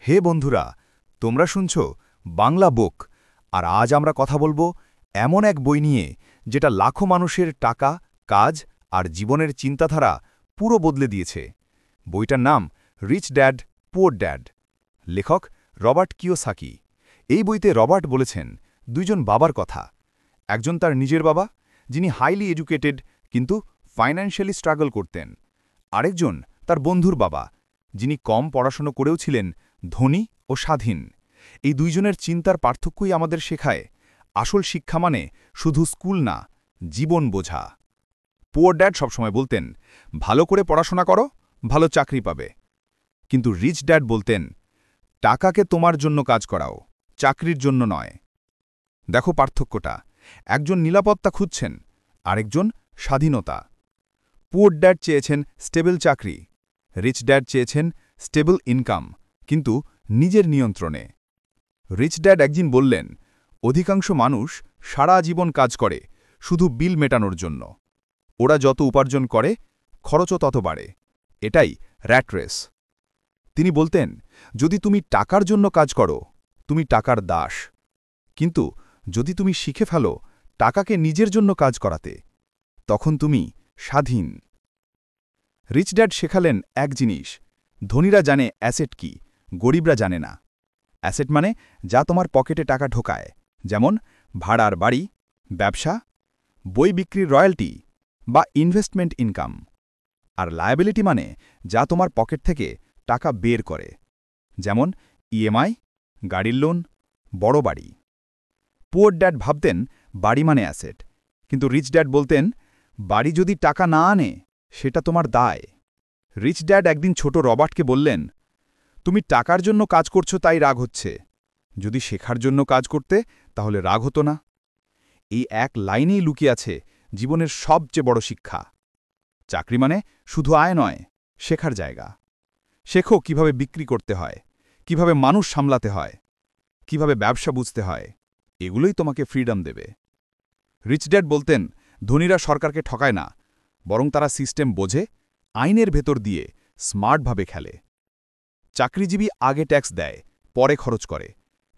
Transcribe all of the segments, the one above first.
হে বন্ধুরা, তোমরা শুনছ বাংলা বুক। আর আজ আমরা কথা বলবো এমন এক বই নিয়ে যেটা লাখো মানুষের টাকা, কাজ আর জীবনের চিন্তাধারা পুরো বদলে দিয়েছে। বইটার নাম রিচ ড্যাড পুয়ার ড্যাড। লেখক রবার্ট কিওসাকি। এই বইতে রবার্ট বলেছেন দুইজন বাবার কথা। একজন তার নিজের বাবা, যিনি হাইলি এডুকেটেড কিন্তু ফাইন্যান্সিয়ালি স্ট্রাগল করতেন। আরেকজন তার বন্ধুর বাবা, যিনি কম পড়াশোনা করেও ছিলেন ধনী ও স্বাধীন। এই দুইজনের চিন্তার পার্থক্যই আমাদের শেখায় আসল শিক্ষা মানে শুধু স্কুল না, জীবন বোঝা। পুয়ার ড্যাড সবসময় বলতেন, ভালো করে পড়াশোনা করো, ভালো চাকরি পাবে। কিন্তু রিচ ড্যাড বলতেন, টাকাকে তোমার জন্য কাজ করাও, চাকরির জন্য নয়। দেখো পার্থক্যটা, একজন নিরাপত্তা খুঁজছেন, আরেকজন স্বাধীনতা। পুয়ার ড্যাড চেয়েছেন স্টেবল চাকরি, রিচ ড্যাড চেয়েছেন স্টেবল ইনকাম, কিন্তু নিজের নিয়ন্ত্রণে। রিচ ড্যাড একদিন বললেন, অধিকাংশ মানুষ সারা জীবন কাজ করে শুধু বিল মেটানোর জন্য। ওরা যত উপার্জন করে, খরচও তত বাড়ে। এটাই র্যাট রেস। তিনি বলতেন, যদি তুমি টাকার জন্য কাজ করো, তুমি টাকার দাস। কিন্তু যদি তুমি শিখে ফেলো টাকাকে নিজের জন্য কাজ করাতে, তখন তুমি স্বাধীন। রিচ ড্যাড শেখালেন এক জিনিস, ধনীরা জানে অ্যাসেট কি, গরিবরা জানে না। অ্যাসেট মানে যা তোমার পকেটে টাকা ঢোকায়, যেমন ভাড়ার বাড়ি, ব্যবসা, বই বিক্রির রয়্যালটি বা ইনভেস্টমেন্ট ইনকাম। আর লায়াবিলিটি মানে যা তোমার পকেট থেকে টাকা বের করে, যেমন ইএমআই, গাড়ির লোন, বড় বাড়ি। পুয়ার ড্যাড ভাবতেন বাড়ি মানে অ্যাসেট, কিন্তু রিচ ড্যাড বলতেন, বাড়ি যদি টাকা না আনে, সেটা তোমার দায়। রিচ ড্যাড একদিন ছোট রবার্টকে বললেন, তুমি টাকার জন্য কাজ করছো তাই রাগ হচ্ছে, যদি শেখার জন্য কাজ করতে তাহলে রাগ হতো না। এই এক লাইনেই লুকিয়ে আছে জীবনের সবচেয়ে বড় শিক্ষা। চাকরি মানে শুধু আয় নয়, শেখার জায়গা। শেখো কিভাবে বিক্রি করতে হয়, কিভাবে মানুষ সামলাতে হয়, কিভাবে ব্যবসা বুঝতে হয়। এগুলোই তোমাকে ফ্রিডম দেবে। রিচ ড্যাড বলতেন, ধনীরা সরকারকে ঠকায় না, বরং তারা সিস্টেম বোঝে, আইনের ভেতর দিয়ে স্মার্টভাবে খেলে। চাকরিজীবী আগে ট্যাক্স দেয়, পরে খরচ করে,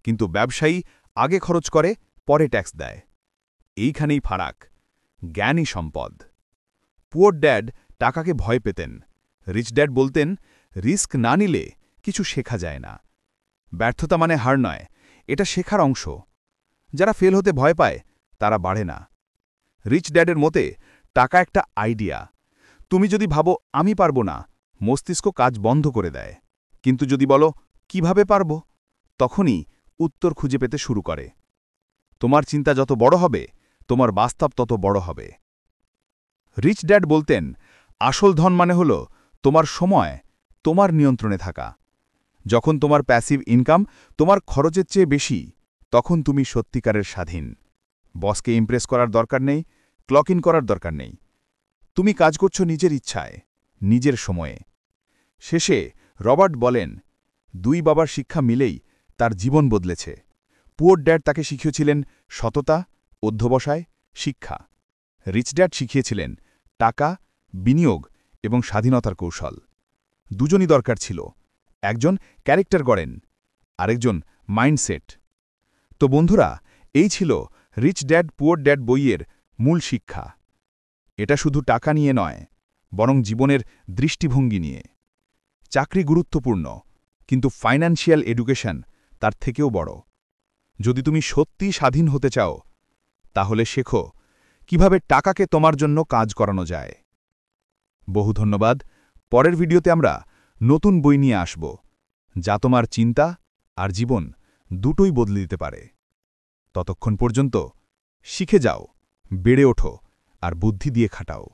কিন্তু ব্যবসায়ী আগে খরচ করে, পরে ট্যাক্স দেয়। এইখানেই ফারাক। জ্ঞানই সম্পদ। পুয়ার ড্যাড টাকাকে ভয় পেতেন, রিচ ড্যাড বলতেন, রিস্ক না নিলে কিছু শেখা যায় না। ব্যর্থতা মানে হার নয়, এটা শেখার অংশ। যারা ফেল হতে ভয় পায় তারা বাড়ে না। রিচ ড্যাডের মতে টাকা একটা আইডিয়া। তুমি যদি ভাবো আমি পারবো না, মস্তিষ্ক কাজ বন্ধ করে দেয়। কিন্তু যদি বলো কিভাবে পারবো, তখনই উত্তর খুঁজে পেতে শুরু করে। তোমার চিন্তা যত বড় হবে, তোমার বাস্তব তত বড় হবে। রিচ ড্যাড বলতেন, আসল ধন মানে হল তোমার সময় তোমার নিয়ন্ত্রণে থাকা। যখন তোমার প্যাসিভ ইনকাম তোমার খরচের চেয়ে বেশি, তখন তুমি সত্যিকারের স্বাধীন। বসকে ইমপ্রেস করার দরকার নেই, ক্লক ইন করার দরকার নেই। তুমি কাজ করছো নিজের ইচ্ছায়, নিজের সময়ে। শেষে রবার্ট বলেন, দুই বাবার শিক্ষা মিলেই তার জীবন বদলেছে। পুয়ার ড্যাড তাকে শিখিয়েছিলেন সততা, অধ্যবসায়, শিক্ষা। রিচ ড্যাড শিখিয়েছিলেন টাকা, বিনিয়োগ এবং স্বাধীনতার কৌশল। দুজনই দরকার ছিল, একজন ক্যারেক্টার গড়েন, আরেকজন মাইন্ডসেট। তো বন্ধুরা, এই ছিল রিচ ড্যাড পুয়ার ড্যাড বইয়ের মূল শিক্ষা। এটা শুধু টাকা নিয়ে নয়, বরং জীবনের দৃষ্টিভঙ্গি নিয়ে। চাকরি গুরুত্বপূর্ণ, কিন্তু ফাইন্যান্সিয়াল এডুকেশন তার থেকেও বড়। যদি তুমি সত্যি স্বাধীন হতে চাও, তাহলে শেখো কিভাবে টাকাকে তোমার জন্য কাজ করানো যায়। বহু ধন্যবাদ। পরের ভিডিওতে আমরা নতুন বই নিয়ে আসব, যা তোমার চিন্তা আর জীবন দুটোই বদলে দিতে পারে। ততক্ষণ পর্যন্ত শিখে যাও, বেড়ে ওঠো আর বুদ্ধি দিয়ে খাটাও।